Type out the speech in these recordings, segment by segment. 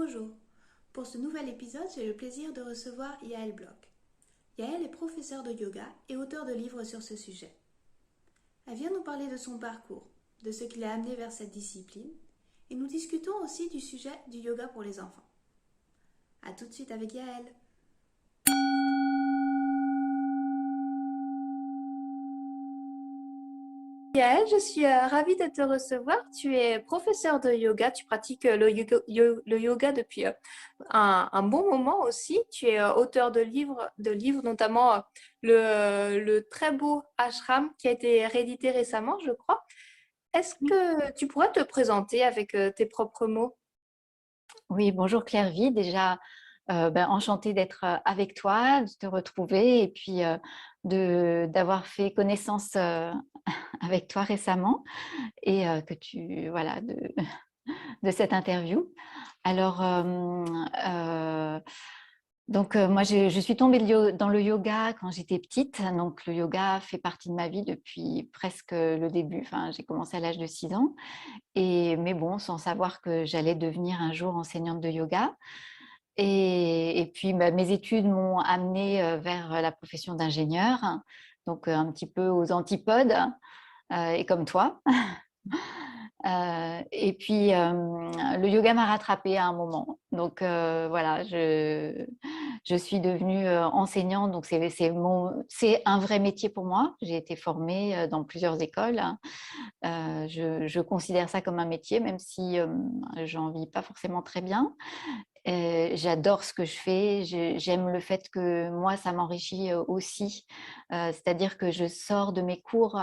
Bonjour, pour ce nouvel épisode, j'ai le plaisir de recevoir Yael Bloch. Yael est professeure de yoga et auteure de livres sur ce sujet. Elle vient nous parler de son parcours, de ce qui l'a amené vers cette discipline, et nous discutons aussi du sujet du yoga pour les enfants. A tout de suite avec Yael. Yael, je suis ravie de te recevoir. Tu es professeure de yoga, tu pratiques le yoga depuis un bon moment aussi. Tu es auteur de livres notamment le très beau Ashram qui a été réédité récemment, je crois. Est-ce Oui, que tu pourrais te présenter avec tes propres mots? Oui, bonjour Claire-Vie. Déjà, enchantée d'être avec toi, de te retrouver et puis d'avoir fait connaissance avec toi récemment et voilà, de cette interview. Alors, moi, je suis tombée dans le yoga quand j'étais petite. Donc, le yoga fait partie de ma vie depuis presque le début. Enfin, j'ai commencé à l'âge de 6 ans. Mais bon, sans savoir que j'allais devenir un jour enseignante de yoga. Et puis, mes études m'ont amenée vers la profession d'ingénieur, donc un petit peu aux antipodes, et comme toi. Et puis, le yoga m'a rattrapée à un moment. Donc, voilà, je suis devenue enseignante. Donc, c'est un vrai métier pour moi. J'ai été formée dans plusieurs écoles. Je considère ça comme un métier, même si j'en vis pas forcément très bien. J'adore ce que je fais. J'aime le fait que moi, ça m'enrichit aussi. C'est-à-dire que je sors de mes cours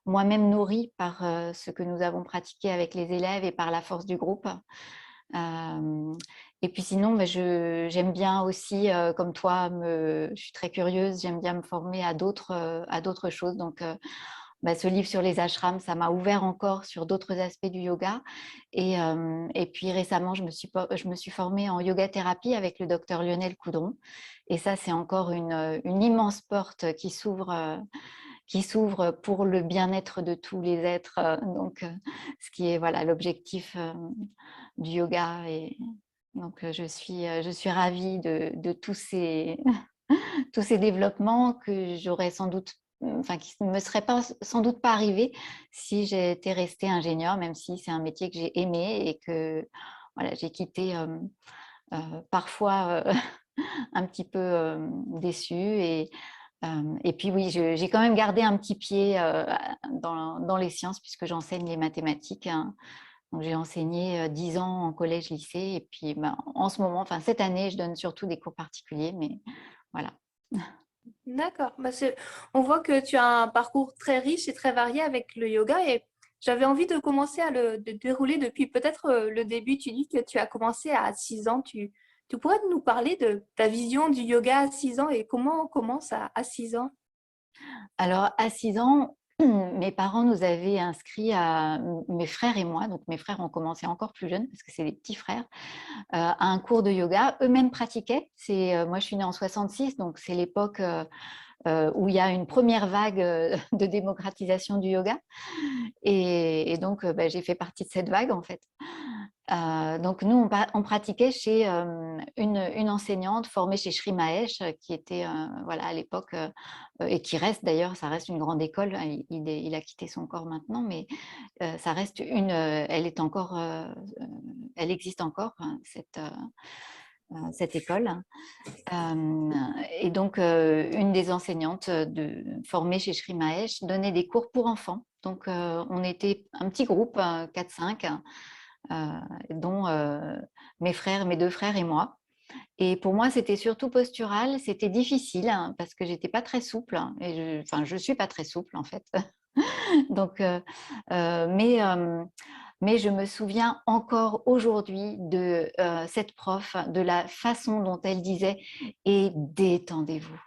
moi-même nourrie par ce que nous avons pratiqué avec les élèves et par la force du groupe. Et puis sinon, j'aime bien aussi, comme toi, je suis très curieuse, j'aime bien me former à d'autres choses. Donc, ce livre sur les ashrams, ça m'a ouvert encore sur d'autres aspects du yoga. Et puis récemment, je me suis formée en yoga thérapie avec le docteur Lionel Coudron. Et ça, c'est encore une immense porte qui s'ouvre pour le bien-être de tous les êtres. Donc, ce qui est voilà l'objectif du yoga. Et donc, je suis ravie de tous tous ces développements que j'aurais sans doute, enfin, qui ne me seraient pas, sans doute pas arrivés si j'étais restée ingénieure, même si c'est un métier que j'ai aimé et que voilà, j'ai quitté parfois un petit peu déçue. Et puis oui, j'ai quand même gardé un petit pied dans les sciences puisque j'enseigne les mathématiques, hein. Donc, j'ai enseigné 10 ans en collège-lycée et puis en ce moment, enfin cette année, je donne surtout des cours particuliers, mais voilà. D'accord. On voit que tu as un parcours très riche et très varié avec le yoga et j'avais envie de commencer à le dérouler depuis peut-être le début. Tu dis que tu as commencé à 6 ans. Tu pourrais nous parler de ta vision du yoga à 6 ans et comment on commence à 6 ans? Alors, à 6 ans, mes parents nous avaient inscrits mes frères et moi, donc mes frères ont commencé encore plus jeunes parce que c'est des petits frères, à un cours de yoga. Eux-mêmes pratiquaient. Moi, je suis née en 66, donc c'est l'époque où il y a une première vague de démocratisation du yoga. Et donc, j'ai fait partie de cette vague, en fait. Donc, nous, on pratiquait chez une enseignante formée chez Sri Mahesh, qui était, voilà, à l'époque, et qui reste d'ailleurs, ça reste une grande école. Il a quitté son corps maintenant, mais ça reste elle est encore, elle existe encore, hein, cette école. Et donc, une des enseignantes formée chez Sri Mahesh donnait des cours pour enfants. Donc, on était un petit groupe, 4-5, dont mes deux frères et moi. Et pour moi, c'était surtout postural. C'était difficile hein, parce que j'étais pas très souple. Enfin, je suis pas très souple en fait. Donc, euh, mais, euh, mais je me souviens encore aujourd'hui de cette prof, de la façon dont elle disait et détendez-vous.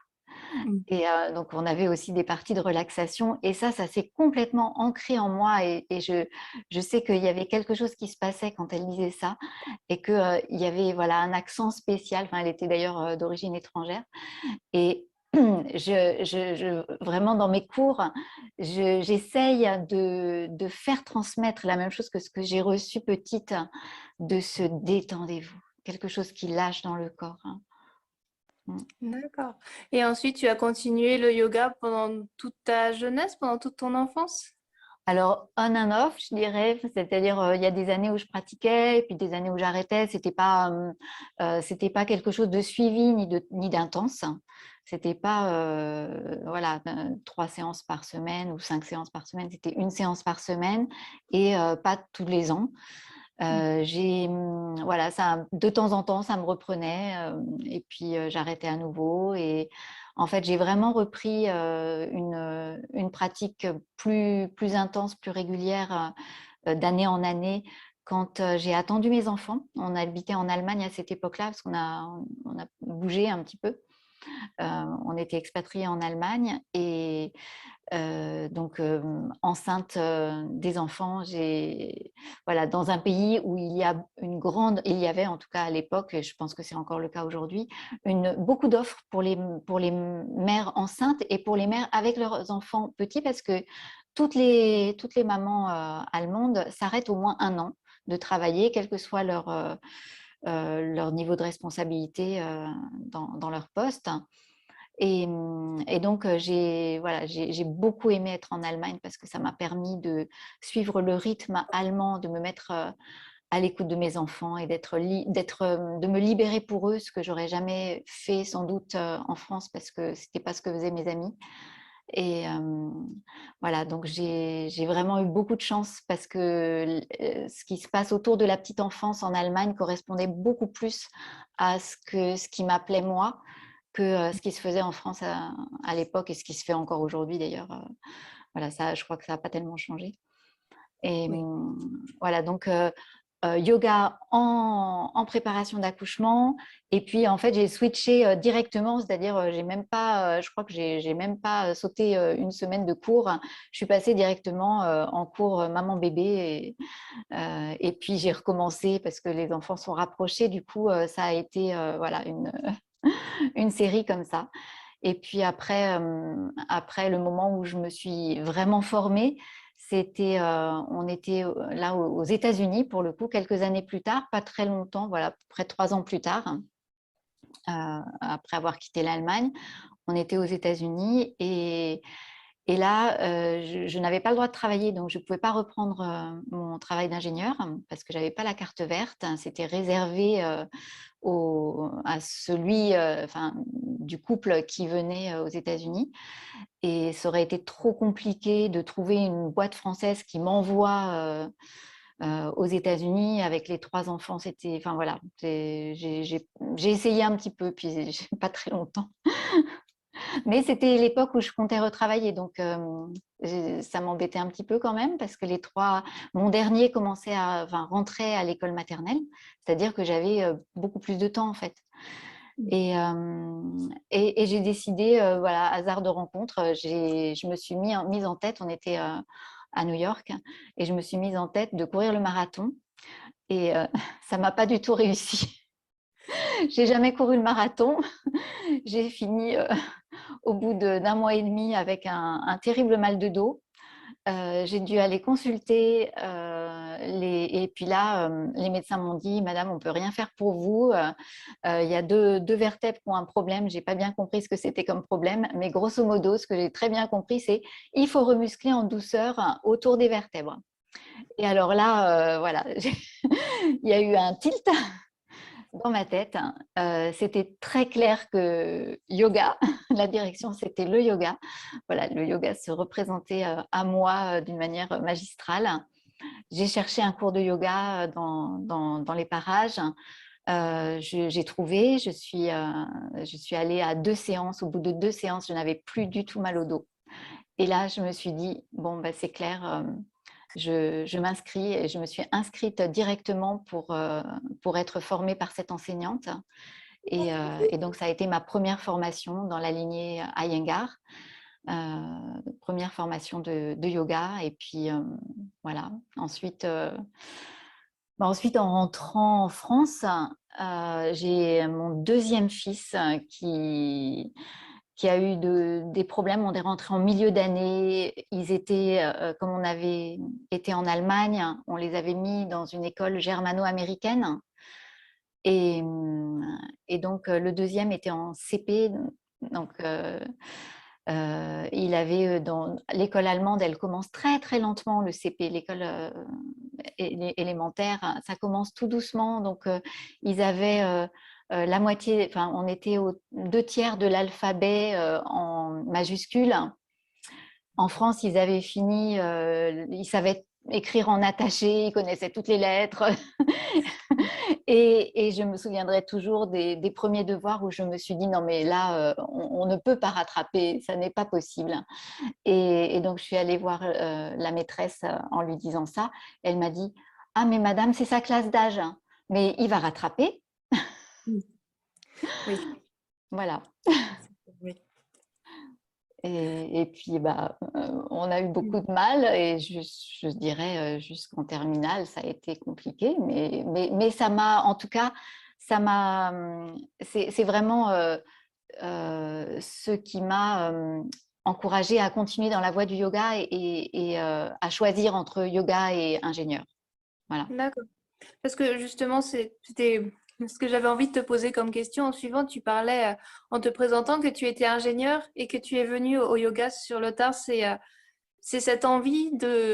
Et donc, on avait aussi des parties de relaxation. Et ça s'est complètement ancré en moi. Et je sais qu'il y avait quelque chose qui se passait quand elle disait ça. Et qu'il y avait voilà, un accent spécial. Enfin, elle était d'ailleurs d'origine étrangère. Et vraiment, dans mes cours, j'essaye de faire transmettre la même chose que ce que j'ai reçu petite, de se détendez-vous. quelque chose qui lâche dans le corps, hein. D'accord. Et ensuite, tu as continué le yoga pendant toute ta jeunesse, pendant toute ton enfance? Alors, on and off, je dirais, c'est-à-dire il y a des années où je pratiquais, et puis des années où j'arrêtais. C'était pas quelque chose de suivi ni d'intense. C'était pas voilà 3 séances par semaine ou 5 séances par semaine. C'était une séance par semaine et pas tous les ans. Voilà, ça, de temps en temps, ça me reprenait et puis j'arrêtais à nouveau. Et en fait, j'ai vraiment repris une pratique plus intense, plus régulière d'année en année quand j'ai attendu mes enfants. On habitait en Allemagne à cette époque-là parce on a bougé un petit peu. On était expatriés en Allemagne et donc enceinte des enfants, voilà, dans un pays où il y avait en tout cas à l'époque, et je pense que c'est encore le cas aujourd'hui, beaucoup d'offres pour les mères enceintes et pour les mères avec leurs enfants petits, parce que toutes les mamans allemandes s'arrêtent au moins un an de travailler, quel que soit leur niveau de responsabilité dans leur poste. Et donc, j'ai beaucoup aimé être en Allemagne parce que ça m'a permis de suivre le rythme allemand, de me mettre à l'écoute de mes enfants et de me libérer pour eux, ce que j'aurais jamais fait sans doute en France parce que c'était pas ce que faisaient mes amis. Et voilà, donc j'ai vraiment eu beaucoup de chance parce que ce qui se passe autour de la petite enfance en Allemagne correspondait beaucoup plus à ce qui m'appelait moi que ce qui se faisait en France à l'époque et ce qui se fait encore aujourd'hui d'ailleurs. Voilà, ça, je crois que ça n'a pas tellement changé. Et Oui. voilà, donc yoga en préparation d'accouchement. Et puis, en fait, j'ai switché directement, c'est-à-dire, j'ai même pas, je crois que j'ai même pas sauté une semaine de cours. Je suis passée directement en cours maman-bébé. Et puis, j'ai recommencé parce que les enfants sont rapprochés. Du coup, ça a été voilà, une série comme ça. Et puis après le moment où je me suis vraiment formée, on était là aux États-Unis pour le coup, quelques années plus tard, pas très longtemps, voilà, à peu près 3 ans plus tard, après avoir quitté l'Allemagne, on était aux États-Unis et là, je n'avais pas le droit de travailler, donc je ne pouvais pas reprendre mon travail d'ingénieur parce que je n'avais pas la carte verte. C'était réservé à celui du couple qui venait aux États-Unis. Et ça aurait été trop compliqué de trouver une boîte française qui m'envoie aux États-Unis avec les 3 enfants. Enfin voilà, j'ai essayé un petit peu, puis pas très longtemps. Mais c'était l'époque où je comptais retravailler, donc ça m'embêtait un petit peu quand même parce que mon dernier rentrait à l'école maternelle, c'est-à-dire que j'avais beaucoup plus de temps en fait. Et j'ai décidé, voilà, hasard de rencontre, je me suis mise en tête, on était à New York, et je me suis mise en tête de courir le marathon. Et ça m'a pas du tout réussi. J'ai jamais couru le marathon. J'ai fini au bout d'un mois et demi avec un terrible mal de dos. J'ai dû aller consulter et puis là, les médecins m'ont dit: «Madame, on ne peut rien faire pour vous. Il y a deux vertèbres qui ont un problème». Je n'ai pas bien compris ce que c'était comme problème, mais grosso modo, ce que j'ai très bien compris, c'est il faut remuscler en douceur autour des vertèbres. Et alors là, voilà, il y a eu un tilt dans ma tête. C'était très clair que yoga, la direction, c'était le yoga. Voilà, le yoga se représentait à moi d'une manière magistrale. J'ai cherché un cours de yoga dans les parages. J'ai trouvé, je suis allée à 2 séances. Au bout de 2 séances, je n'avais plus du tout mal au dos. Et là, je me suis dit, bon, bah, c'est clair, je m'inscris, et je me suis inscrite directement pour être formée par cette enseignante. Et donc, ça a été ma première formation dans la lignée Iyengar, première formation de yoga. Et puis, voilà. Ensuite, en rentrant en France, j'ai mon deuxième fils qui a eu des problèmes. On est rentré en milieu d'année. Ils étaient, comme on avait été en Allemagne, on les avait mis dans une école germano-américaine. Et, et donc, le deuxième était en CP. Donc, il avait dans l'école allemande, elle commence très très lentement le CP, l'école élémentaire, hein, ça commence tout doucement. Donc, ils avaient la moitié, enfin, on était aux 2/3 de l'alphabet en majuscule. En France, ils avaient fini, ils savaient écrire en attaché, ils connaissaient toutes les lettres. Et je me souviendrai toujours des premiers devoirs où je me suis dit non mais là on ne peut pas rattraper, ça n'est pas possible. Et donc je suis allée voir la maîtresse en lui disant ça. Elle m'a dit ah mais madame c'est sa classe d'âge, hein. Mais il va rattraper. Mm. Oui, Voilà. oui. Et puis bah, on a eu Mm. beaucoup de mal et je dirais jusqu'en terminale ça a été compliqué, mais ça m'a en tout cas ça m'a c'est vraiment ce qui m'a encouragée à continuer dans la voie du yoga et à choisir entre yoga et ingénieur. Voilà. D'accord. Parce que justement, c'était ce que j'avais envie de te poser comme question. En suivant, tu parlais en te présentant que tu étais ingénieur et que tu es venu au yoga sur le tard. C'est cette envie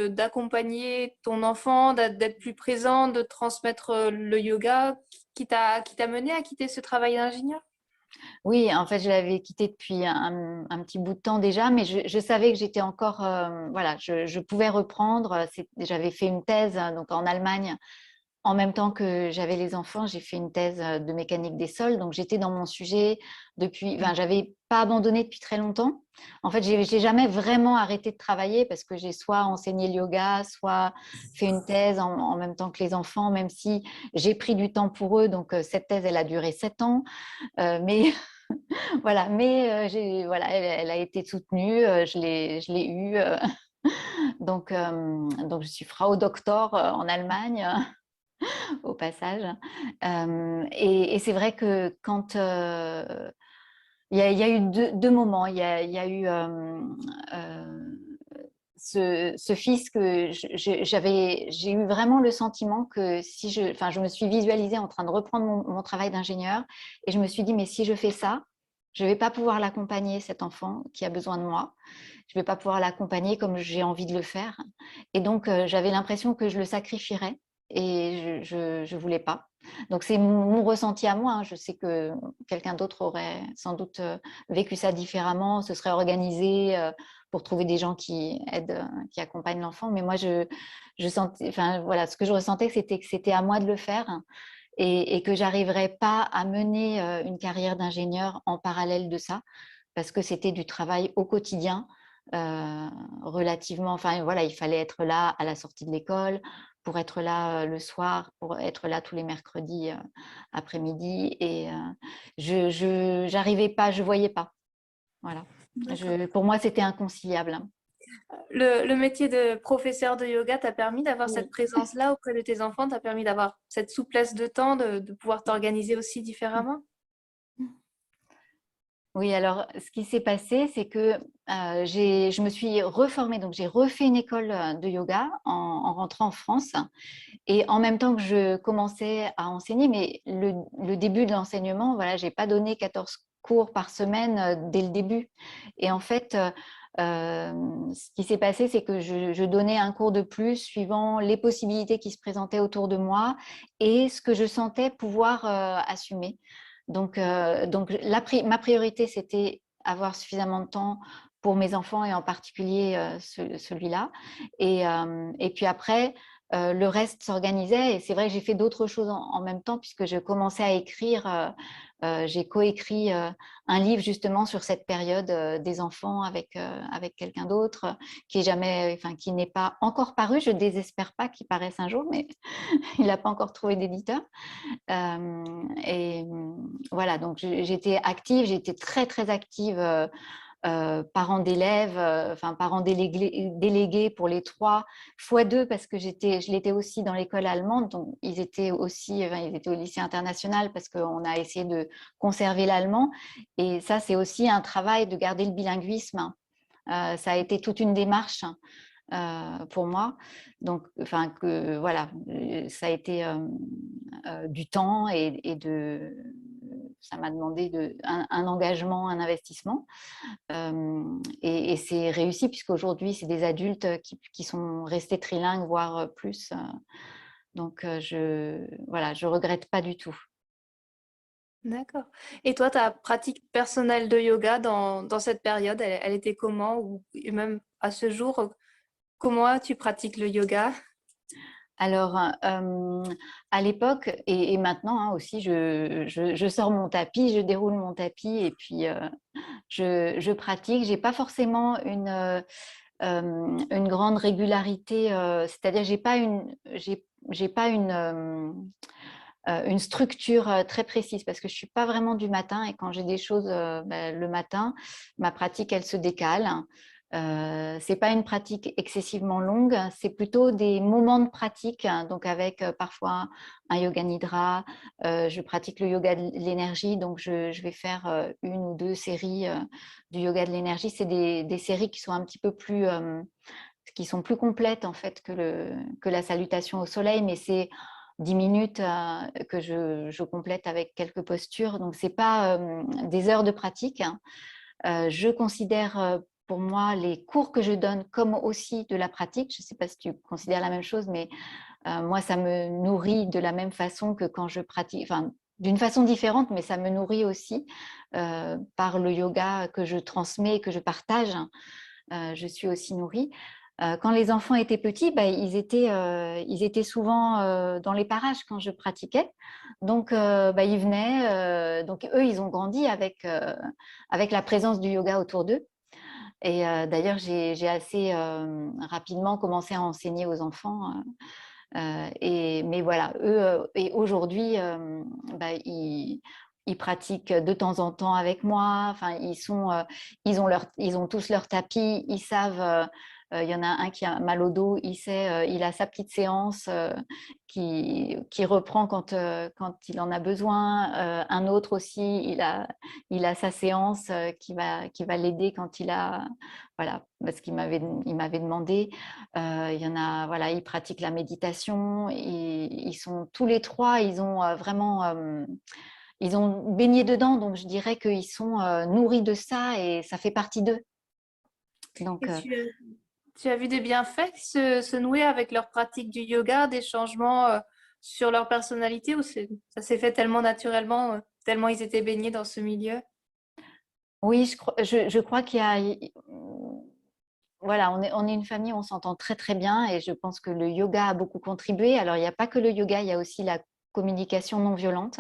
d'accompagner ton enfant, d'être plus présent, de transmettre le yoga qui t'a mené à quitter ce travail d'ingénieur? Oui, en fait, je l'avais quitté depuis un petit bout de temps déjà, mais je savais que j'étais encore, voilà, je pouvais reprendre. J'avais fait une thèse donc en Allemagne. En même temps que j'avais les enfants, j'ai fait une thèse de mécanique des sols. Donc, j'étais dans mon sujet depuis, enfin, j'avais pas abandonné depuis très longtemps. En fait, j'ai jamais vraiment arrêté de travailler parce que j'ai soit enseigné le yoga, soit fait une thèse en même temps que les enfants, même si j'ai pris du temps pour eux. Donc, cette thèse, elle a duré 7 ans. Mais voilà, mais voilà, elle a été soutenue. Je l'ai eue. Donc, je suis Frau Doktor en Allemagne. Au passage. Et c'est vrai que quand il y a eu deux moments, il y a eu ce fils que j'ai eu vraiment le sentiment que si enfin, je me suis visualisée en train de reprendre mon travail d'ingénieur et je me suis dit, mais si je fais ça, je ne vais pas pouvoir l'accompagner, cet enfant qui a besoin de moi. Je ne vais pas pouvoir l'accompagner comme j'ai envie de le faire. Et donc, j'avais l'impression que je le sacrifierais et je voulais pas. Donc, c'est mon ressenti à moi, hein. Je sais que quelqu'un d'autre aurait sans doute vécu ça différemment, se serait organisé pour trouver des gens qui aident, qui accompagnent l'enfant. Mais moi, je sentais, enfin, voilà, ce que je ressentais, c'était que c'était à moi de le faire et que j'arriverais pas à mener une carrière d'ingénieur en parallèle de ça parce que c'était du travail au quotidien relativement, enfin voilà, il fallait être là à la sortie de l'école, pour être là le soir, pour être là tous les mercredis après-midi. Et j'arrivais pas, je voyais pas. Voilà. D'accord. Pour moi, c'était inconciliable. Le métier de professeur de yoga t'a permis d'avoir cette Oui. présence-là auprès de tes enfants, t'a permis d'avoir cette souplesse de temps, de pouvoir t'organiser aussi différemment? Oui, alors ce qui s'est passé, c'est que je me suis reformée, donc j'ai refait une école de yoga en rentrant en France. Et en même temps que je commençais à enseigner, mais le début de l'enseignement, voilà, j'ai pas donné 14 cours par semaine dès le début. Et en fait, ce qui s'est passé, c'est que je donnais un cours de plus suivant les possibilités qui se présentaient autour de moi et ce que je sentais pouvoir assumer. Donc ma priorité, c'était avoir suffisamment de temps pour mes enfants et en particulier celui-là. Et puis après, le reste s'organisait. Et c'est vrai que j'ai fait d'autres choses en même temps puisque je commençais à écrire. J'ai coécrit un livre justement sur cette période des enfants avec quelqu'un d'autre qui est jamais, enfin, qui n'est pas encore paru. Je désespère pas qu'il paraisse un jour, mais il n'a pas encore trouvé d'éditeur. Et voilà, donc j'étais active, j'étais très très active. Parents d'élèves, enfin parents délégués pour les 3 fois 2 parce que je l'étais aussi dans l'école allemande, donc ils étaient aussi, enfin, ils étaient au lycée international parce qu'on a essayé de conserver l'allemand. Et ça, c'est aussi un travail de garder le bilinguisme. Ça a été toute une démarche pour moi. Donc, enfin, voilà, ça a été du temps ça m'a demandé un engagement, un investissement. Et c'est réussi puisqu'aujourd'hui, c'est des adultes qui sont restés trilingues, voire plus. Donc, je regrette pas du tout. D'accord. Et toi, ta pratique personnelle de yoga dans cette période, elle était comment? Ou et même à ce jour, comment tu pratiques le yoga? Alors, à l'époque et maintenant hein, aussi, je sors mon tapis, je déroule mon tapis et puis je pratique. J'ai pas forcément une grande régularité, c'est-à-dire j'ai pas une structure très précise parce que je suis pas vraiment du matin et quand j'ai des choses le matin, ma pratique elle se décale. C'est pas une pratique excessivement longue, c'est plutôt des moments de pratique, hein, donc avec parfois un yoga nidra. Je pratique le yoga de l'énergie, donc je vais faire une ou deux séries du yoga de l'énergie. C'est des séries qui sont un petit peu plus qui sont plus complètes en fait que la salutation au soleil, mais c'est 10 minutes que je complète avec quelques postures, donc c'est pas des heures de pratique. Je considère pour moi les cours que je donne comme aussi de la pratique. Je ne sais pas si tu considères la même chose, mais moi, ça me nourrit de la même façon que quand je pratique, enfin, d'une façon différente, mais ça me nourrit aussi par le yoga que je transmets, que je partage. Je suis aussi nourrie. Quand les enfants étaient petits, ils étaient souvent dans les parages quand je pratiquais. Donc, ils venaient. Donc, eux, ils ont grandi avec la présence du yoga autour d'eux. Et d'ailleurs, j'ai assez rapidement commencé à enseigner aux enfants. Mais voilà, eux, et aujourd'hui, ils pratiquent de temps en temps avec moi. Enfin, ils ont tous leur tapis. Ils savent. Il y en a un qui a mal au dos. Il a sa petite séance qui reprend quand il en a besoin. Un autre aussi, il a sa séance qui va l'aider quand il a, voilà, parce il m'avait demandé. Il y en a, voilà, ils pratiquent la méditation. Ils sont tous les trois, ils ont vraiment, ils ont baigné dedans, donc je dirais qu'ils sont nourris de ça et ça fait partie d'eux. Donc, Et tu as vu des bienfaits se nouer avec leur pratique du yoga, des changements sur leur personnalité, ou ça s'est fait tellement naturellement, tellement ils étaient baignés dans ce milieu? oui, je crois qu'il y a, voilà, on est une famille, on s'entend très très bien et je pense que le yoga a beaucoup contribué. Alors, il n'y a pas que le yoga, il y a aussi la communication non violente.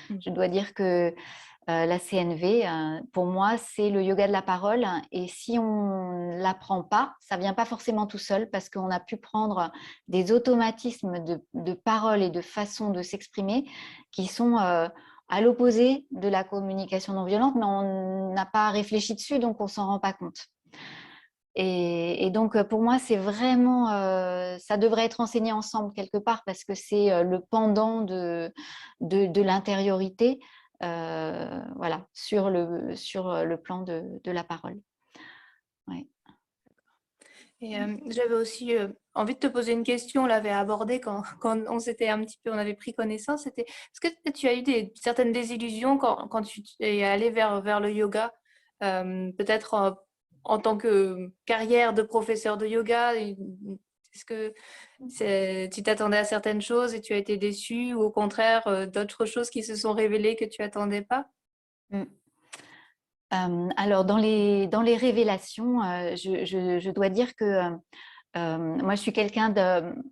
Je dois dire que la CNV, pour moi, c'est le yoga de la parole. Et si on ne l'apprend pas, ça ne vient pas forcément tout seul parce qu'on a pu prendre des automatismes de parole et de façon de s'exprimer qui sont à l'opposé de la communication non violente, mais on n'a pas réfléchi dessus, donc on ne s'en rend pas compte. Et donc, pour moi, c'est vraiment, ça devrait être enseigné ensemble quelque part parce que c'est le pendant de l'intériorité, voilà, sur le plan de la parole. Ouais. Et j'avais aussi envie de te poser une question, on l'avait abordée quand on s'était un petit peu, on avait pris connaissance. C'était, est-ce que tu as eu certaines désillusions quand tu es allé vers le yoga, peut-être en tant que carrière de professeur de yoga? Est-ce que tu t'attendais à certaines choses et tu as été déçu, ou au contraire d'autres choses qui se sont révélées que tu attendais pas? Mm. Alors, dans les révélations, je dois dire que moi, je suis quelqu'un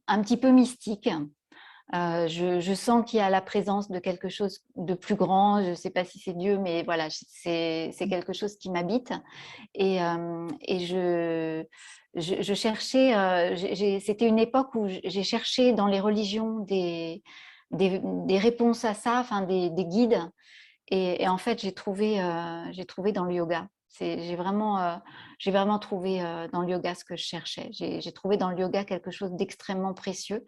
un petit peu mystique. Je sens qu'il y a la présence de quelque chose de plus grand. Je ne sais pas si c'est Dieu, mais voilà, c'est quelque chose qui m'habite. Et je cherchais, c'était une époque où j'ai cherché dans les religions des réponses à ça, enfin des guides. Et en fait, j'ai trouvé dans le yoga. J'ai vraiment trouvé dans le yoga ce que je cherchais. J'ai trouvé dans le yoga quelque chose d'extrêmement précieux.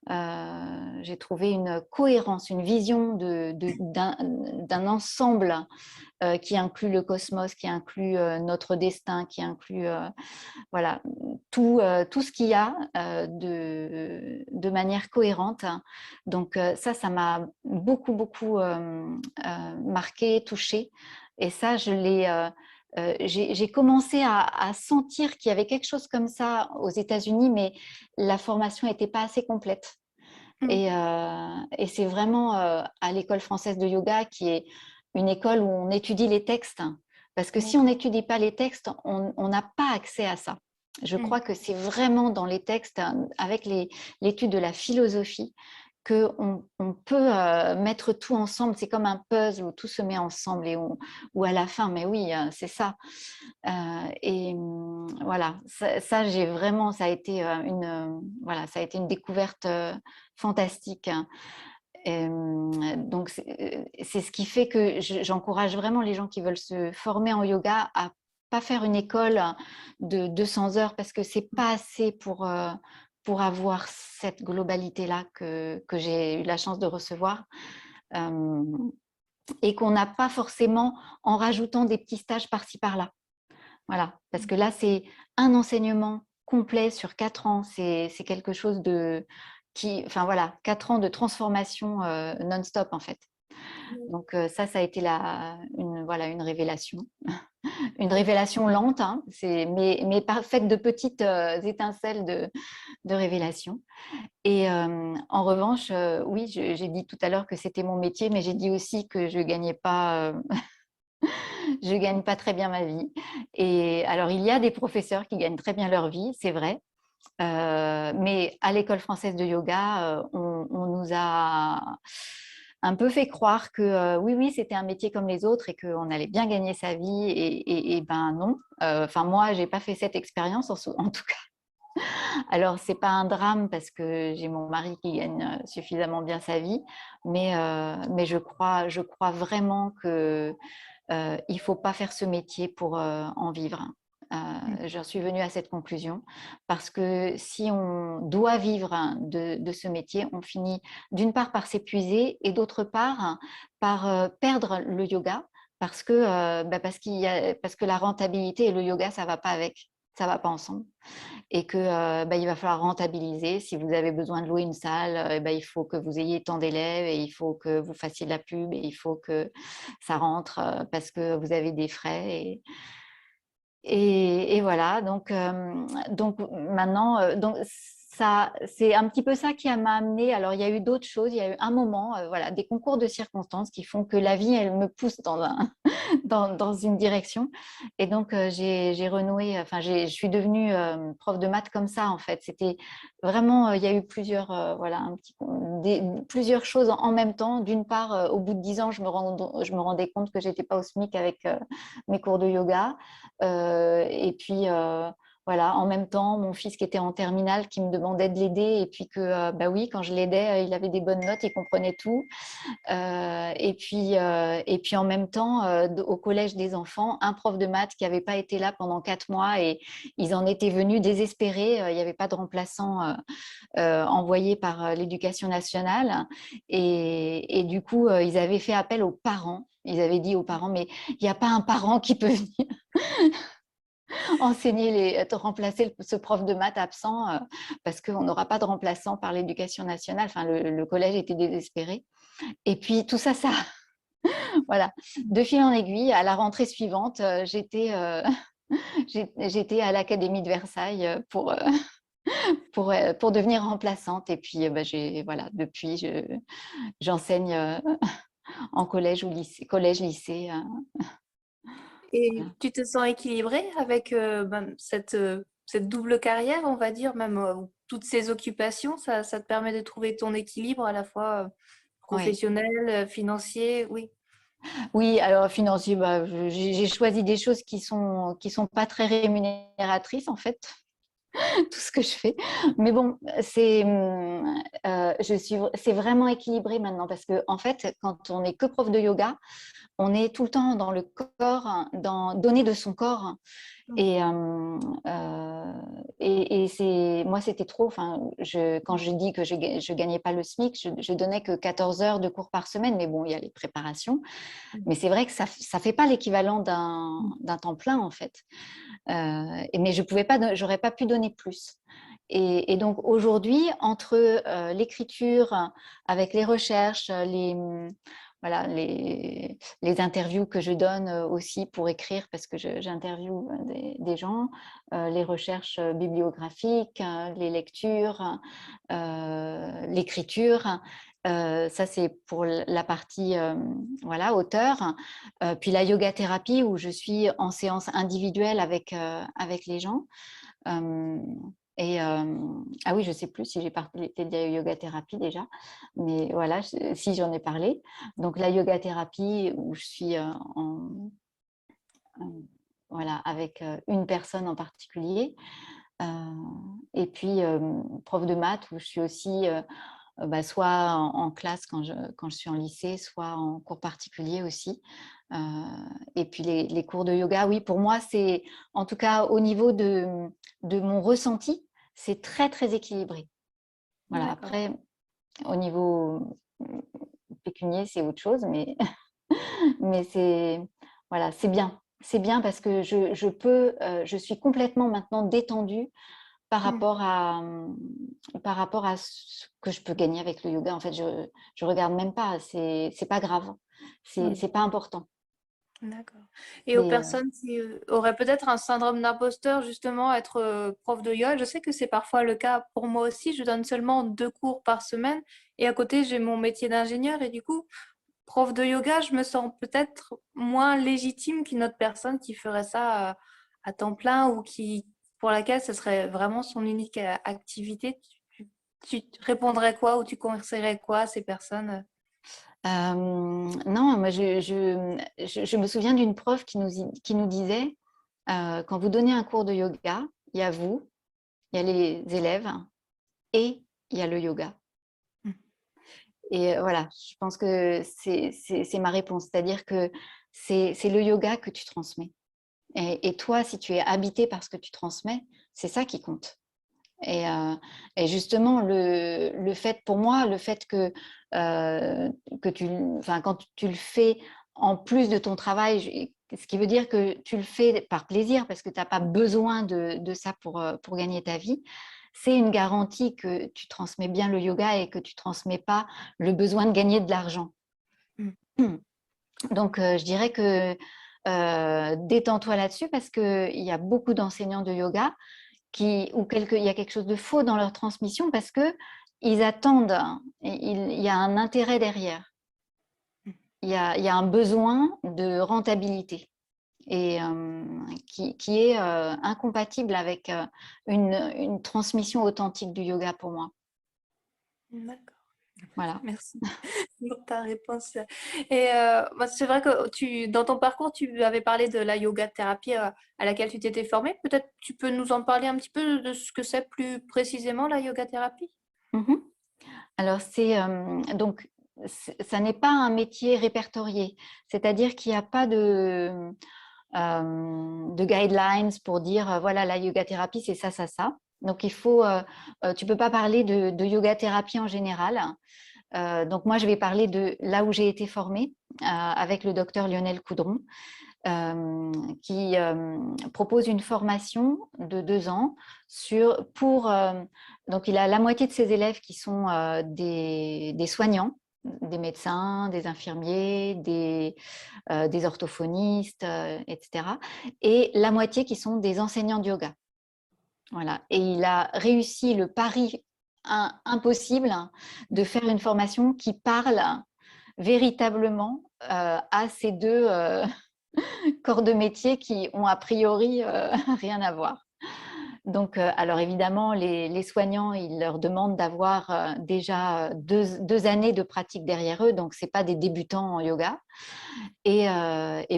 J'ai trouvé une cohérence, une vision d'un ensemble qui inclut le cosmos, qui inclut notre destin, qui inclut voilà, tout ce qu'il y a de manière cohérente. Donc ça m'a beaucoup, beaucoup marqué, touchée. Et ça, j'ai commencé à sentir qu'il y avait quelque chose comme ça aux États-Unis, mais la formation n'était pas assez complète. Mm. Et c'est vraiment à l'école française de yoga, qui est une école où on étudie les textes. Parce que si on D'accord. n'étudie pas les textes, on n'a pas accès à ça. Je Mm. crois que c'est vraiment dans les textes, avec l'étude de la philosophie, qu'on peut mettre tout ensemble. C'est comme un puzzle où tout se met ensemble où à la fin, mais oui, c'est ça. Voilà, ça j'ai vraiment, ça a été voilà, ça a été une découverte fantastique. Donc c'est ce qui fait que j'encourage vraiment les gens qui veulent se former en yoga à pas faire une école de 200 heures, parce que c'est pas assez pour avoir cette globalité-là que j'ai eu la chance de recevoir. Et qu'on n'a pas forcément en rajoutant des petits stages par-ci par-là. Voilà, parce que là, c'est un enseignement complet sur 4 ans. C'est quelque chose enfin voilà, 4 ans de transformation non-stop en fait. Donc ça a été voilà, une révélation. Une révélation lente, hein, mais faite de petites étincelles de révélation. Et en revanche, oui, j'ai dit tout à l'heure que c'était mon métier, mais j'ai dit aussi que je gagne pas très bien ma vie. Et alors, il y a des professeurs qui gagnent très bien leur vie, c'est vrai. Mais à l'école française de yoga, on nous a un peu fait croire que oui, oui, c'était un métier comme les autres et qu'on allait bien gagner sa vie. Et ben non. Enfin, moi, j'ai pas fait cette expérience en tout cas. Alors, c'est pas un drame parce que j'ai mon mari qui gagne suffisamment bien sa vie, mais je crois vraiment que il faut pas faire ce métier pour en vivre. J'en suis venue à cette conclusion parce que si on doit vivre de ce métier, on finit d'une part par s'épuiser et d'autre part par perdre le yoga parce que la rentabilité et le yoga, ça va pas avec, ça va pas ensemble. Et que il va falloir rentabiliser. Si vous avez besoin de louer une salle, il faut que vous ayez tant d'élèves et il faut que vous fassiez de la pub et il faut que ça rentre parce que vous avez des frais. Et voilà, donc maintenant, ça, c'est un petit peu ça qui m'a amenée. Alors, il y a eu d'autres choses. Il y a eu un moment, voilà, des concours de circonstances qui font que la vie, elle me pousse dans une direction. Et donc, j'ai renoué, enfin, je suis devenue prof de maths comme ça, en fait. C'était vraiment, il y a eu voilà, plusieurs choses en même temps. D'une part, au bout de 10 ans, je me rendais compte que j'étais pas au SMIC avec mes cours de yoga. Et puis, voilà, en même temps, mon fils qui était en terminale, qui me demandait de l'aider, et puis que, bah oui, quand je l'aidais, il avait des bonnes notes, il comprenait tout. Et puis en même temps, au collège des enfants, un prof de maths qui n'avait pas été là pendant 4 mois et ils en étaient venus désespérés. Il n'y avait pas de remplaçant envoyé par l'éducation nationale. Et du coup, ils avaient fait appel aux parents. Ils avaient dit aux parents, mais il n'y a pas un parent qui peut venir remplacer ce prof de maths absent parce qu'on n'aura pas de remplaçant par l'éducation nationale. Enfin, le collège était désespéré. Et puis tout ça, voilà, de fil en aiguille, à la rentrée suivante, j'étais à l'Académie de Versailles pour devenir remplaçante. Et puis, voilà, depuis, j'enseigne en collège ou lycée, collège-lycée. Et Voilà. tu te sens équilibrée avec cette double carrière, on va dire, même toutes ces occupations, ça te permet de trouver ton équilibre à la fois Oui. professionnel, financier, oui. Oui, alors financier, j'ai choisi des choses qui sont pas très rémunératrices en fait. Tout ce que je fais. Mais bon, c'est vraiment équilibré maintenant parce que en fait, quand on n'est que prof de yoga, on est tout le temps dans le corps, dans donner de son corps. Et, moi, c'était trop. Enfin, quand je dis que je gagnais pas le SMIC, je donnais que 14 heures de cours par semaine. Mais bon, il y a les préparations. Mais c'est vrai que ça fait pas l'équivalent d'un temps plein, en fait. Mais j'aurais pas pu donner plus. Et donc aujourd'hui, entre l'écriture, avec les recherches, voilà, les interviews que je donne aussi pour écrire, parce que j'interviewe des gens, les recherches bibliographiques, les lectures, l'écriture. Ça, c'est pour la partie voilà, auteur. Puis la yoga thérapie, où je suis en séance individuelle avec les gens. Ah oui, je ne sais plus si j'ai parlé de la yoga thérapie déjà, mais voilà, si j'en ai parlé. Donc la yoga thérapie où je suis voilà, avec une personne en particulier. Et puis prof de maths où je suis aussi soit en classe quand je suis en lycée, soit en cours particulier aussi. Et puis les cours de yoga, oui, pour moi, c'est en tout cas au niveau de mon ressenti, c'est très, très équilibré. Voilà, après, au niveau pécunier, c'est autre chose, mais, mais voilà, c'est bien. C'est bien parce que je suis complètement maintenant détendue par rapport à ce que je peux gagner avec le yoga. En fait, je regarde même pas, c'est pas grave, c'est pas important. D'accord. Et aux personnes qui auraient peut-être un syndrome d'imposteur, justement, être prof de yoga, je sais que c'est parfois le cas pour moi aussi. Je donne seulement 2 cours par semaine et à côté, j'ai mon métier d'ingénieur et du coup, prof de yoga, je me sens peut-être moins légitime qu'une autre personne qui ferait ça à temps plein ou pour laquelle ce serait vraiment son unique activité. Tu répondrais quoi ou tu conseillerais quoi à ces personnes? Non, moi je me souviens d'une prof qui nous disait quand vous donnez un cours de yoga, il y a vous, il y a les élèves et il y a le yoga. Et voilà, je pense que c'est ma réponse, c'est-à-dire que c'est le yoga que tu transmets. Et toi, si tu es habité par ce que tu transmets, c'est ça qui compte. Et justement, le fait, pour moi, le fait que quand tu le fais en plus de ton travail, ce qui veut dire que tu le fais par plaisir parce que tu n'as pas besoin de ça pour gagner ta vie, c'est une garantie que tu transmets bien le yoga et que tu transmets pas le besoin de gagner de l'argent. Donc, je dirais que détends-toi là-dessus parce qu'il y a beaucoup d'enseignants de yoga il y a quelque chose de faux dans leur transmission parce qu'ils attendent, il y a un intérêt derrière, il y a un besoin de rentabilité et qui est incompatible avec une transmission authentique du yoga pour moi. D'accord. Voilà. Merci pour ta réponse. Et c'est vrai que dans ton parcours, tu avais parlé de la yoga thérapie à laquelle tu t'étais formée. Peut-être tu peux nous en parler un petit peu de ce que c'est plus précisément la yoga thérapie? Alors, donc, ça n'est pas un métier répertorié, c'est-à-dire qu'il n'y a pas de guidelines pour dire voilà, la yoga thérapie, c'est ça, ça, ça. Donc, tu ne peux pas parler de yoga thérapie en général. Donc, moi, je vais parler de là où j'ai été formée avec le docteur Lionel Coudron, qui propose une formation de 2 ans donc il a la moitié de ses élèves qui sont des soignants, des médecins, des infirmiers, des orthophonistes, etc. Et la moitié qui sont des enseignants de yoga. Voilà. Et il a réussi le pari impossible de faire une formation qui parle véritablement à ces deux corps de métier qui ont a priori rien à voir. Donc, alors évidemment, les soignants, ils leur demandent d'avoir déjà 2 années de pratique derrière eux, donc ce n'est pas des débutants en yoga. Et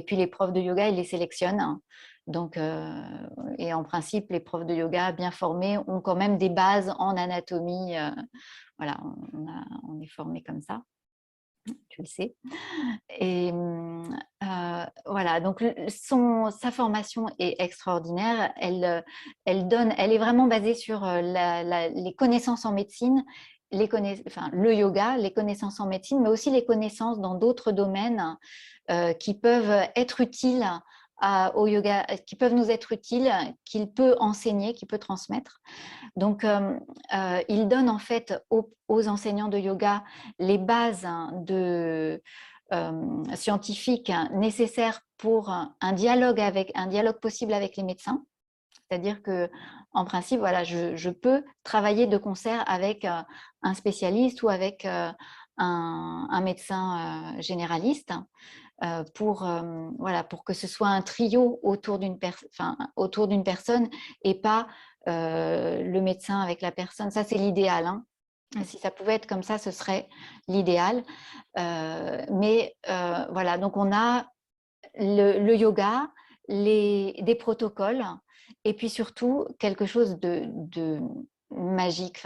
puis les profs de yoga, ils les sélectionnent. Donc, et en principe, les profs de yoga bien formés ont quand même des bases en anatomie voilà, on est formé comme ça, tu le sais. Et voilà, donc sa formation est extraordinaire. Elle est vraiment basée sur les connaissances en médecine, enfin, le yoga, les connaissances en médecine, mais aussi les connaissances dans d'autres domaines qui peuvent être utiles au yoga, qui peuvent nous être utiles, qu'il peut enseigner, qu'il peut transmettre. Donc, il donne en fait aux enseignants de yoga les bases scientifiques nécessaires pour un dialogue possible avec les médecins. C'est-à-dire que, en principe, voilà, je peux travailler de concert avec un spécialiste ou avec un médecin généraliste voilà, pour que ce soit un trio autour d'une personne et pas le médecin avec la personne. Ça, c'est l'idéal, hein. Si ça pouvait être comme ça, ce serait l'idéal. Voilà, donc on a le yoga, des protocoles et puis surtout quelque chose de magique,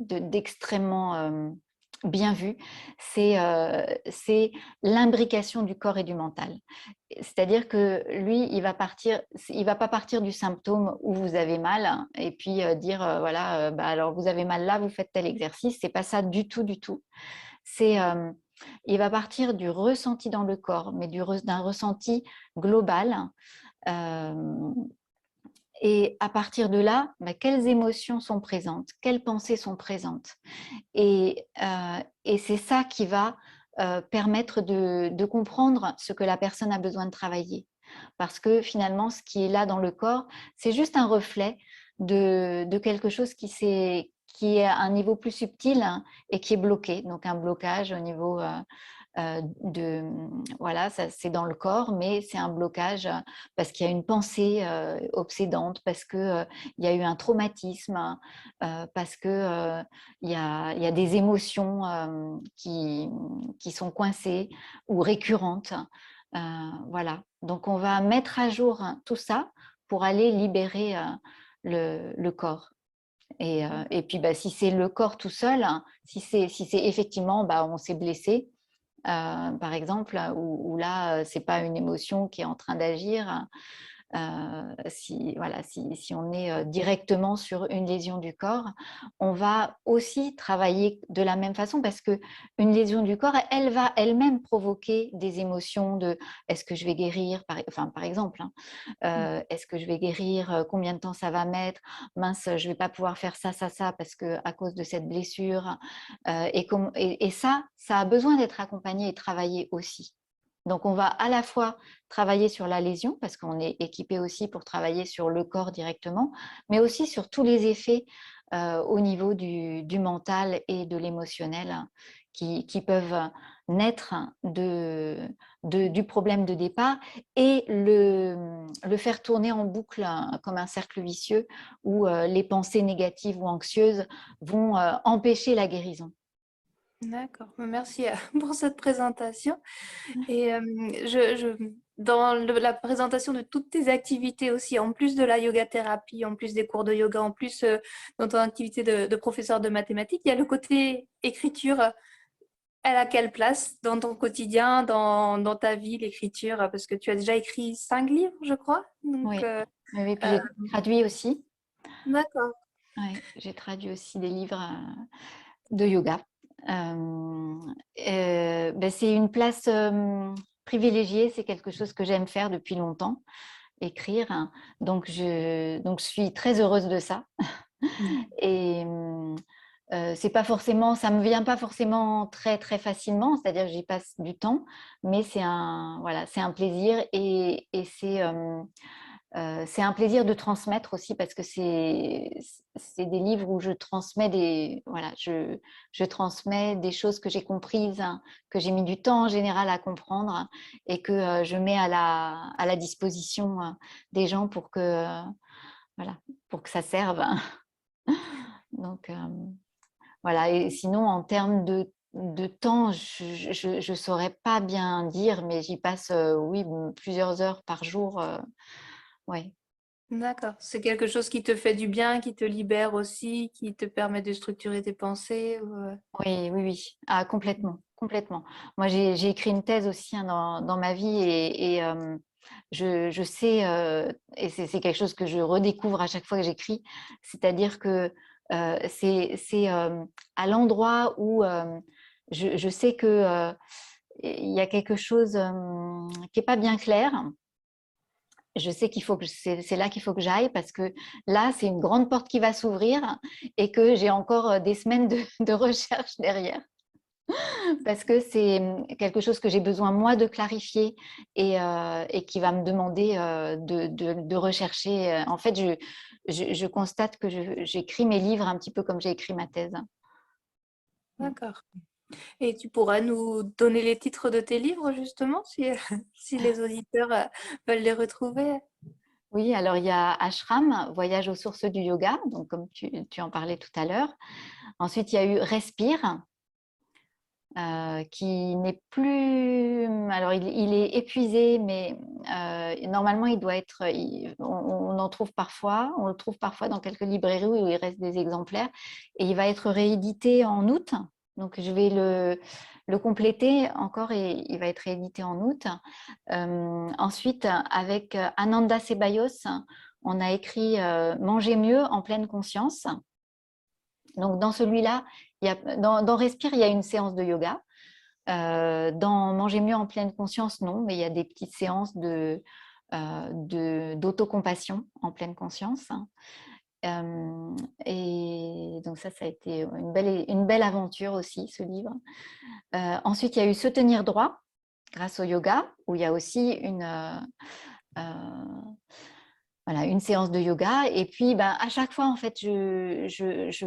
d'extrêmement bien vu, c'est l'imbrication du corps et du mental. C'est-à-dire que lui, il va pas partir du symptôme où vous avez mal et puis dire voilà, alors vous avez mal là, vous faites tel exercice. C'est pas ça du tout, du tout. Il va partir du ressenti dans le corps, mais d'un ressenti global. Euh, et à partir de là, quelles émotions sont présentes, quelles pensées sont présentes. Et c'est ça qui va permettre de comprendre ce que la personne a besoin de travailler. Parce que finalement, ce qui est là dans le corps, c'est juste un reflet de quelque chose qui est à un niveau plus subtil et qui est bloqué. Donc un blocage au niveau voilà, c'est dans le corps, mais c'est un blocage parce qu'il y a une pensée obsédante, parce qu'il y a eu un traumatisme, parce qu'il y a des émotions qui sont coincées ou récurrentes. Voilà, donc on va mettre à jour tout ça pour aller libérer le corps. Et puis, si c'est le corps tout seul, si c'est effectivement, on s'est blessé, par exemple, où là, c'est pas une émotion qui est en train d'agir. Si on est directement sur une lésion du corps, on va aussi travailler de la même façon parce que une lésion du corps, elle va elle-même provoquer des émotions de est-ce que je vais guérir, par exemple, est-ce que je vais guérir, combien de temps ça va mettre, mince, je vais pas pouvoir faire ça parce que à cause de cette blessure, et ça a besoin d'être accompagné et travaillé aussi. Donc, on va à la fois travailler sur la lésion, parce qu'on est équipé aussi pour travailler sur le corps directement, mais aussi sur tous les effets au niveau du mental et de l'émotionnel qui peuvent naître du problème de départ et le faire tourner en boucle comme un cercle vicieux où les pensées négatives ou anxieuses vont empêcher la guérison. D'accord, merci pour cette présentation. Et dans la présentation de toutes tes activités aussi, en plus de la yoga thérapie, en plus des cours de yoga, en plus dans ton activité de professeur de mathématiques, il y a le côté écriture. Elle a quelle place dans ton quotidien, dans ta vie, l'écriture? Parce que tu as déjà écrit 5 livres, je crois. Donc, Oui, oui, puis euh, j'ai traduit aussi. d'accord. Ouais, j'ai traduit aussi des livres de yoga. C'est une place privilégiée, c'est quelque chose que j'aime faire depuis longtemps, écrire. Donc, je suis très heureuse de ça. Et c'est pas forcément, ça me vient pas forcément très très facilement, c'est-à-dire que j'y passe du temps, mais c'est un plaisir et c'est un plaisir de transmettre aussi parce que c'est des livres où je transmets je transmets des choses que j'ai comprises, hein, que j'ai mis du temps en général à comprendre et que je mets à la disposition des gens pour que ça serve. Donc voilà, et sinon en termes de temps, je saurais pas bien dire, mais j'y passe oui plusieurs heures par jour. Ouais. D'accord. C'est quelque chose qui te fait du bien, qui te libère aussi, qui te permet de structurer tes pensées Oui, oui, oui. Ah, complètement, complètement. Moi, j'ai écrit une thèse aussi hein, dans ma vie et je sais, et c'est quelque chose que je redécouvre à chaque fois que j'écris, c'est-à-dire que c'est à l'endroit où je sais que il y a quelque chose qui n'est pas bien clair. Je sais qu'il faut que c'est là qu'il faut que j'aille parce que là, c'est une grande porte qui va s'ouvrir et que j'ai encore des semaines de recherche derrière parce que c'est quelque chose que j'ai besoin moi de clarifier et qui va me demander de rechercher. En fait, je constate que j'écris mes livres un petit peu comme j'ai écrit ma thèse. D'accord. Et tu pourras nous donner les titres de tes livres, justement, si, si les auditeurs veulent les retrouver. Oui, alors il y a Ashram, Voyage aux sources du yoga, donc comme tu en parlais tout à l'heure. Ensuite, il y a eu Respire, qui n'est plus. Alors, il est épuisé, mais normalement, il doit être. On en trouve parfois. On le trouve parfois dans quelques librairies où il reste des exemplaires. Et il va être réédité en août. Donc, je vais le compléter encore et il va être réédité en août. Ensuite, avec Ananda Ceballos, on a écrit Manger mieux en pleine conscience. Donc, dans celui-là, dans Respire, il y a une séance de yoga. Dans Manger mieux en pleine conscience, non, mais il y a des petites séances d'autocompassion en pleine conscience. Et donc ça a été une belle aventure aussi, ce livre. Ensuite, il y a eu Se tenir droit grâce au yoga, où il y a aussi voilà, une séance de yoga. Et puis, ben, à chaque fois, en fait, je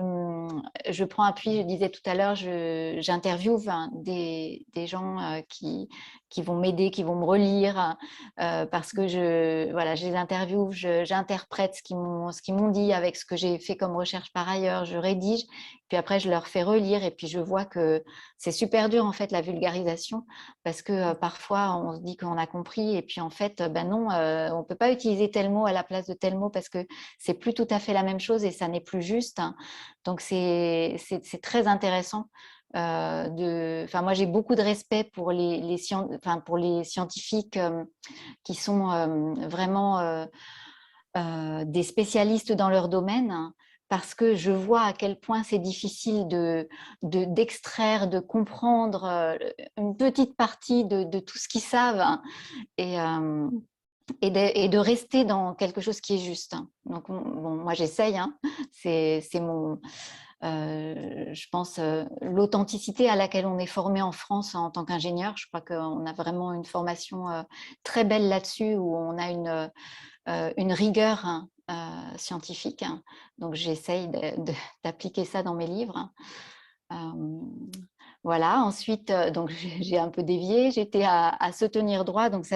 prends appui, je disais tout à l'heure, j'interviewe des gens qui vont m'aider, qui vont me relire, parce que voilà, je les interviewe, j'interprète ce qu'ils m'ont dit avec ce que j'ai fait comme recherche par ailleurs, je rédige, puis après, je leur fais relire, et puis je vois que c'est super dur, en fait, la vulgarisation, parce que parfois, on se dit qu'on a compris, et puis en fait, ben non, on ne peut pas utiliser tel mot à la place de tel mot parce que c'est plus tout à fait la même chose et ça n'est plus juste. Donc, c'est très intéressant. Moi, j'ai beaucoup de respect pour pour les scientifiques qui sont vraiment des spécialistes dans leur domaine, parce que je vois à quel point c'est difficile d'extraire, de comprendre une petite partie de tout ce qu'ils savent et, et de rester dans quelque chose qui est juste. Donc, bon, moi, j'essaye. C'est mon, je pense, l'authenticité à laquelle on est formé en France en tant qu'ingénieur. Je crois qu'on a vraiment une formation très belle là-dessus, où on a une rigueur scientifique. Donc, j'essaye d'appliquer ça dans mes livres. Voilà, ensuite, donc j'ai un peu dévié, j'étais à Se tenir droit. Donc,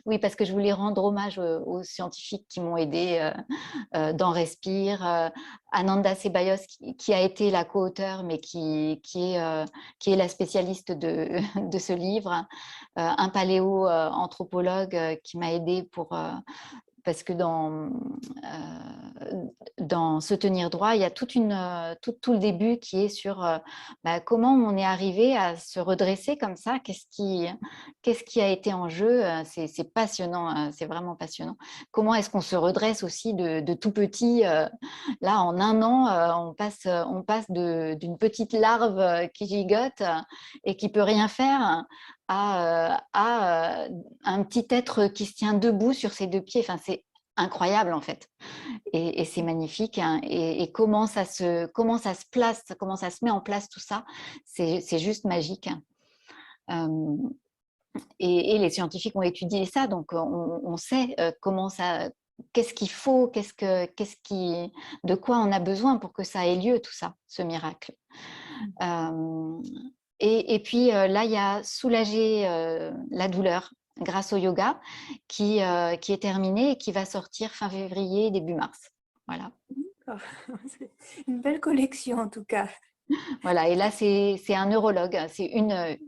oui, parce que je voulais rendre hommage aux scientifiques qui m'ont aidé dans Respire. Ananda Ceballos, qui a été la co-auteure, mais qui est la spécialiste de ce livre. Un paléo-anthropologue qui m'a aidé parce que dans Se tenir droit, il y a tout le début qui est sur comment on est arrivé à se redresser comme ça, qu'est-ce qui a été en jeu. C'est passionnant, c'est vraiment passionnant. Comment est-ce qu'on se redresse aussi de tout petit. Là, en un an, on passe d'une petite larve qui gigote et qui peut rien faire à un petit être qui se tient debout sur ses deux pieds. Enfin, c'est incroyable en fait. Et c'est magnifique. Et comment ça se place, comment ça se met en place tout ça, c'est juste magique. Et les scientifiques ont étudié ça, donc on sait comment ça, qu'est-ce qu'il faut, de quoi on a besoin pour que ça ait lieu, tout ça, ce miracle. Et puis là, il y a Soulager la douleur grâce au yoga qui est terminé et qui va sortir fin février, début mars. Voilà. C'est une belle collection en tout cas. Voilà. Et là, c'est un neurologue, c'est une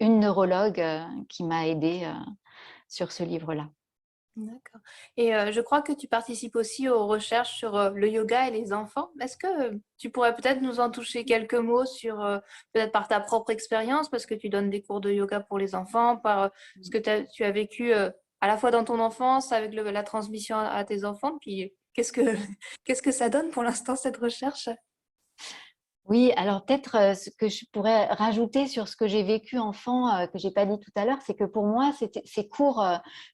neurologue qui m'a aidée sur ce livre-là. D'accord. Et je crois que tu participes aussi aux recherches sur le yoga et les enfants. Est-ce que tu pourrais peut-être nous en toucher quelques mots sur, peut-être par ta propre expérience, parce que tu donnes des cours de yoga pour les enfants, par ce que tu as vécu à la fois dans ton enfance avec la transmission à tes enfants, puis qu'est-ce que, qu'est-ce que ça donne pour l'instant, cette recherche? Oui, alors peut-être ce que je pourrais rajouter sur ce que j'ai vécu enfant, que j'ai pas dit tout à l'heure, c'est que pour moi, ces cours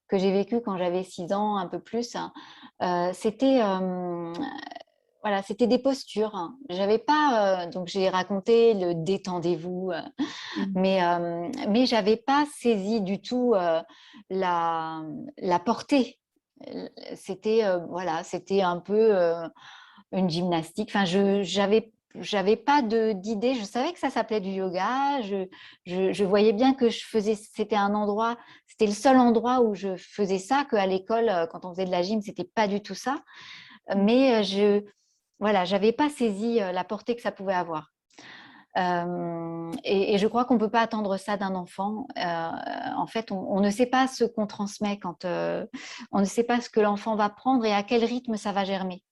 que j'ai vécu quand j'avais 6 ans, un peu plus, hein, c'était voilà, c'était des postures, hein. J'avais pas, donc j'ai raconté le détendez-vous, Mm. mais j'avais pas saisi du tout la portée. C'était voilà, c'était un peu une gymnastique. Enfin, j'avais pas d'idée. Je savais que ça s'appelait du yoga. Je voyais bien que je faisais. C'était le seul endroit où je faisais ça. Qu'à l'école, quand on faisait de la gym, c'était pas du tout ça. Mais voilà, j'avais pas saisi la portée que ça pouvait avoir. Et je crois qu'on ne peut pas attendre ça d'un enfant. En fait, on ne sait pas ce qu'on transmet quand on ne sait pas ce que l'enfant va prendre et à quel rythme ça va germer.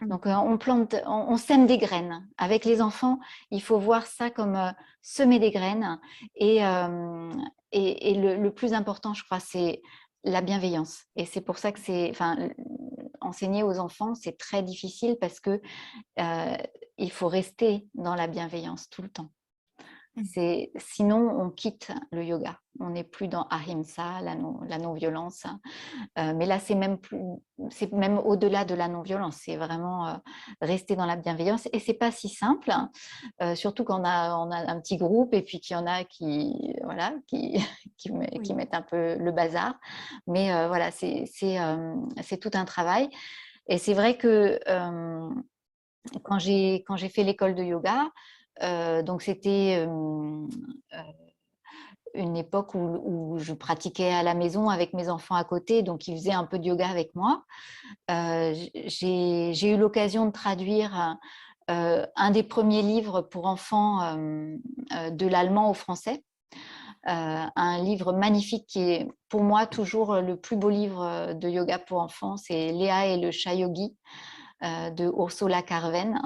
Donc, on sème des graines. Avec les enfants, il faut voir ça comme semer des graines. Et le plus important, je crois, c'est la bienveillance. Et c'est pour ça que enseigner aux enfants, c'est très difficile parce que il faut rester dans la bienveillance tout le temps. Sinon, on quitte le yoga. On n'est plus dans ahimsa, la non-violence. Mais là, c'est même au-delà de la non-violence. C'est vraiment rester dans la bienveillance. Et c'est pas si simple, hein. Surtout quand on a un petit groupe et puis qu'il y en a voilà, qui mettent un peu le bazar. Mais voilà, c'est tout un travail. Et c'est vrai que quand j'ai fait l'école de yoga, donc c'était une époque où je pratiquais à la maison avec mes enfants à côté, donc ils faisaient un peu de yoga avec moi. J'ai eu l'occasion de traduire un des premiers livres pour enfants de l'allemand au français. Un livre magnifique qui est pour moi toujours le plus beau livre de yoga pour enfants, c'est Léa et le chat yogi de Ursula Carven.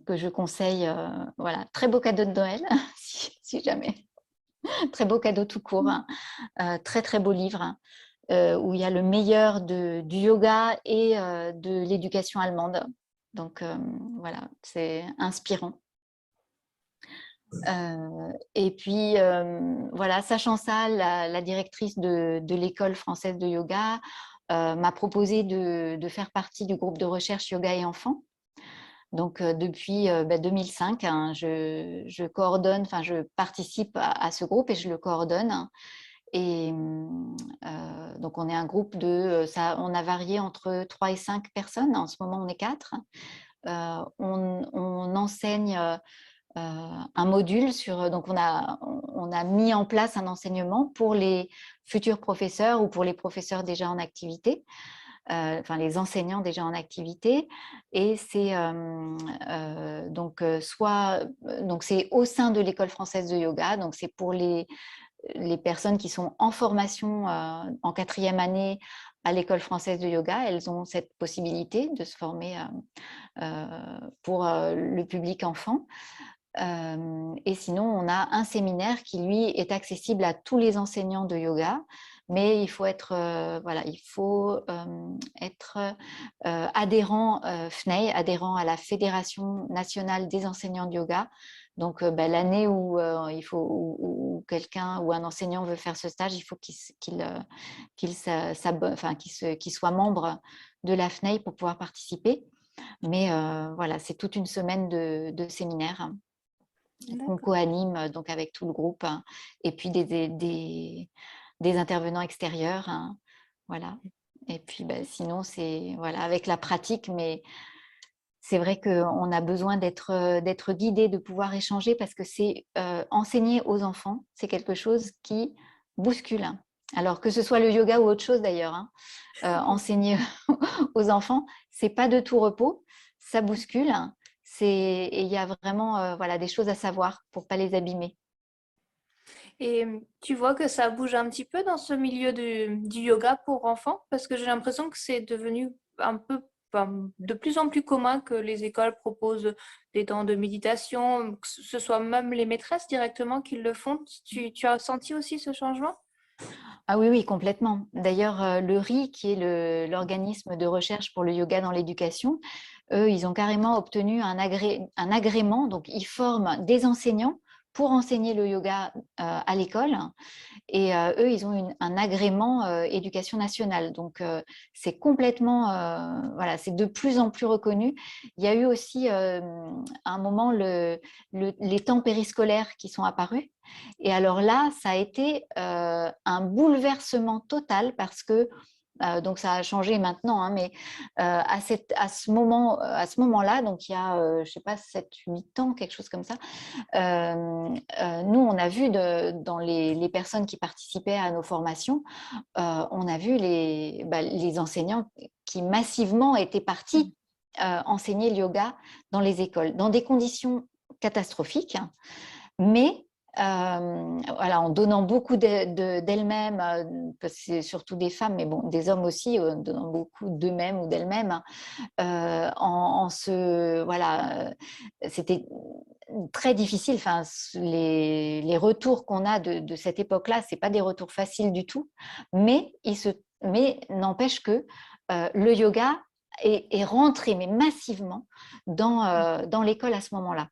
Que je conseille. Voilà, très beau cadeau de Noël, si jamais. Très beau cadeau tout court. Très, très beau livre où il y a le meilleur du yoga et de l'éducation allemande. Donc, voilà, c'est inspirant. Et puis, voilà, sachant ça, la directrice de l'école française de yoga m'a proposé de faire partie du groupe de recherche yoga et enfants. Donc, depuis 2005, hein, je coordonne, enfin, je participe à ce groupe et je le coordonne. Et donc, on est un groupe on a varié entre 3 et 5 personnes. En ce moment, on est 4. On enseigne un module donc on a mis en place un enseignement pour les futurs professeurs ou pour les professeurs déjà en activité. Enfin les enseignants déjà en activité, et c'est donc c'est au sein de l'école française de yoga, donc c'est pour les personnes qui sont en formation en 4e année à l'école française de yoga. Elles ont cette possibilité de se former pour le public enfant. Et sinon, on a un séminaire qui, lui, est accessible à tous les enseignants de yoga, mais il faut être, adhérent FNEI, adhérent à la Fédération nationale des enseignants de yoga. Donc, l'année où où quelqu'un ou un enseignant veut faire ce stage, il faut qu'il soit membre de la FNEI pour pouvoir participer. Mais voilà, c'est toute une semaine de séminaires qu'on co-anime donc avec tout le groupe, hein, et puis des intervenants extérieurs, hein, voilà. Et puis sinon, c'est voilà, avec la pratique, mais c'est vrai qu'on a besoin d'être guidé, de pouvoir échanger, parce que c'est enseigner aux enfants, c'est quelque chose qui bouscule, hein. Alors que ce soit le yoga ou autre chose d'ailleurs, hein, enseigner aux enfants, c'est pas de tout repos, ça bouscule, hein. Et il y a vraiment voilà, des choses à savoir pour pas les abîmer. Et tu vois que ça bouge un petit peu dans ce milieu du yoga pour enfants? Parce que j'ai l'impression que c'est devenu un peu, enfin, de plus en plus commun que les écoles proposent des temps de méditation, que ce soit même les maîtresses directement qui le font. Tu as senti aussi ce changement? Ah oui, oui, complètement. D'ailleurs, le RI, qui est l'organisme de recherche pour le yoga dans l'éducation, eux, ils ont carrément obtenu un agrément. Donc, ils forment des enseignants pour enseigner le yoga à l'école. Et eux, ils ont un agrément éducation nationale. Donc, c'est complètement, voilà, c'est de plus en plus reconnu. Il y a eu aussi à un moment les temps périscolaires qui sont apparus. Et alors là, ça a été un bouleversement total parce que donc ça a changé maintenant, hein, mais à ce moment-là, donc il y a, je sais pas, 7-8 ans, quelque chose comme ça, nous, on a vu dans les personnes qui participaient à nos formations, on a vu les enseignants qui massivement étaient partis enseigner le yoga dans les écoles, dans des conditions catastrophiques, mais voilà, en donnant beaucoup d'elles-mêmes, parce que c'est surtout des femmes, mais bon, des hommes aussi, donnant beaucoup d'eux-mêmes ou d'elles-mêmes, voilà, c'était très difficile. Enfin, les retours qu'on a de cette époque-là, c'est pas des retours faciles du tout, mais n'empêche que le yoga est rentré mais massivement dans l'école à ce moment-là.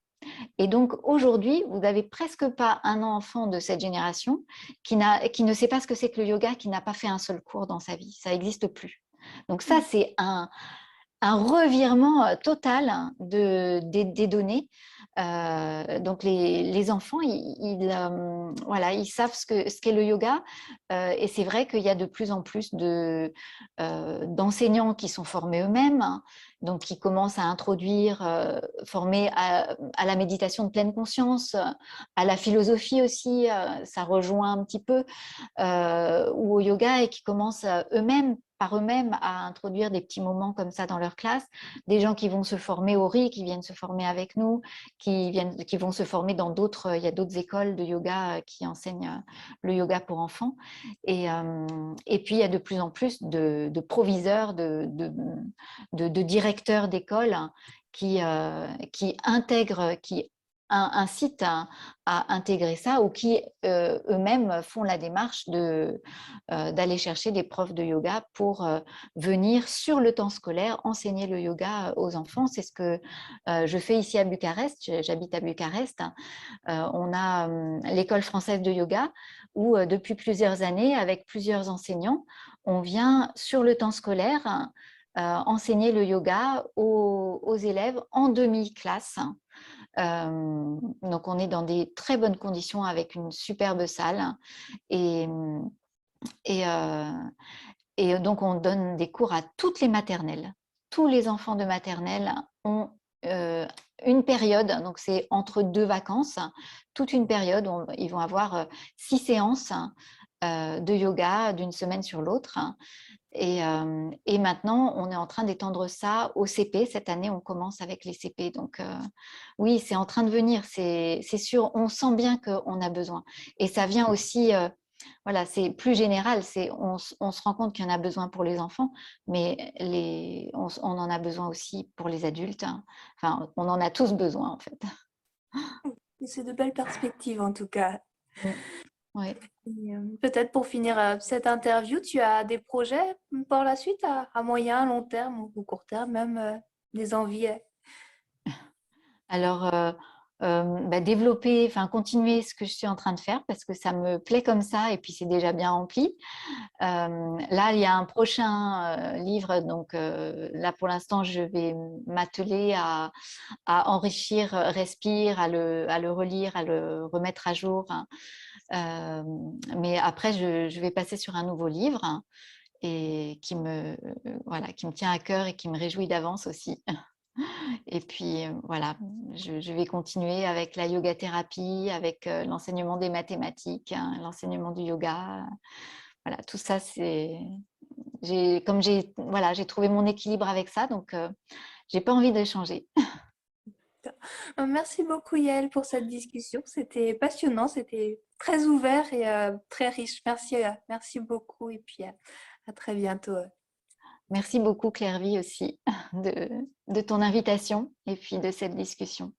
Et donc aujourd'hui, vous n'avez presque pas un enfant de cette génération qui ne sait pas ce que c'est que le yoga, qui n'a pas fait un seul cours dans sa vie. Ça n'existe plus. Donc ça, c'est un revirement total des données. Donc les enfants, voilà, ils savent ce qu'est le yoga. Et c'est vrai qu'il y a de plus en plus d'enseignants qui sont formés eux-mêmes, hein, donc qui commencent à introduire, formés à la méditation de pleine conscience, à la philosophie aussi, ça rejoint un petit peu, ou au yoga, et qui commencent par eux-mêmes à introduire des petits moments comme ça dans leur classe, des gens qui vont se former au RI, qui viennent se former avec nous, qui vont se former dans d'autres, il y a d'autres écoles de yoga qui enseignent le yoga pour enfants, et puis il y a de plus en plus de proviseurs, de directeurs d'écoles qui intègrent, qui incitent à intégrer ça, ou qui eux-mêmes font la démarche d'aller chercher des profs de yoga pour venir sur le temps scolaire enseigner le yoga aux enfants. C'est ce que je fais ici à Bucarest. J'habite à Bucarest. On a l'école française de yoga où depuis plusieurs années, avec plusieurs enseignants, on vient sur le temps scolaire enseigner le yoga aux élèves en demi-classe. Donc, on est dans des très bonnes conditions avec une superbe salle. Et, et, euh, et donc, on donne des cours à toutes les maternelles. Tous les enfants de maternelle ont une période, donc c'est entre 2 vacances, toute une période où ils vont avoir 6 séances de yoga d'une semaine sur l'autre. Et maintenant, on est en train d'étendre ça au CP. Cette année, on commence avec les CP. Donc, oui, c'est en train de venir. C'est sûr, on sent bien qu'on a besoin. Et ça vient aussi, voilà, c'est plus général. On se rend compte qu'il y en a besoin pour les enfants, mais on en a besoin aussi pour les adultes. Enfin, on en a tous besoin, en fait. C'est de belles perspectives en tout cas. Oui. Peut-être pour finir cette interview, tu as des projets pour la suite à moyen, long terme ou court terme, même des envies? Alors, développer, enfin continuer ce que je suis en train de faire parce que ça me plaît comme ça, et puis c'est déjà bien rempli. Là, il y a un prochain livre, donc là pour l'instant, je vais m'atteler à enrichir Respire, à le relire, à le remettre à jour, hein. Mais après, je vais passer sur un nouveau livre, hein, et voilà, qui me tient à cœur et qui me réjouit d'avance aussi. Et puis voilà, je vais continuer avec la yoga thérapie, avec l'enseignement des mathématiques, hein, l'enseignement du yoga. Voilà, tout ça, voilà, j'ai trouvé mon équilibre avec ça, donc j'ai pas envie de changer. Merci beaucoup Yael pour cette discussion. C'était passionnant, c'était très ouvert et très riche. Merci beaucoup et puis à très bientôt. Merci beaucoup Claire-Vie aussi de ton invitation et puis de cette discussion.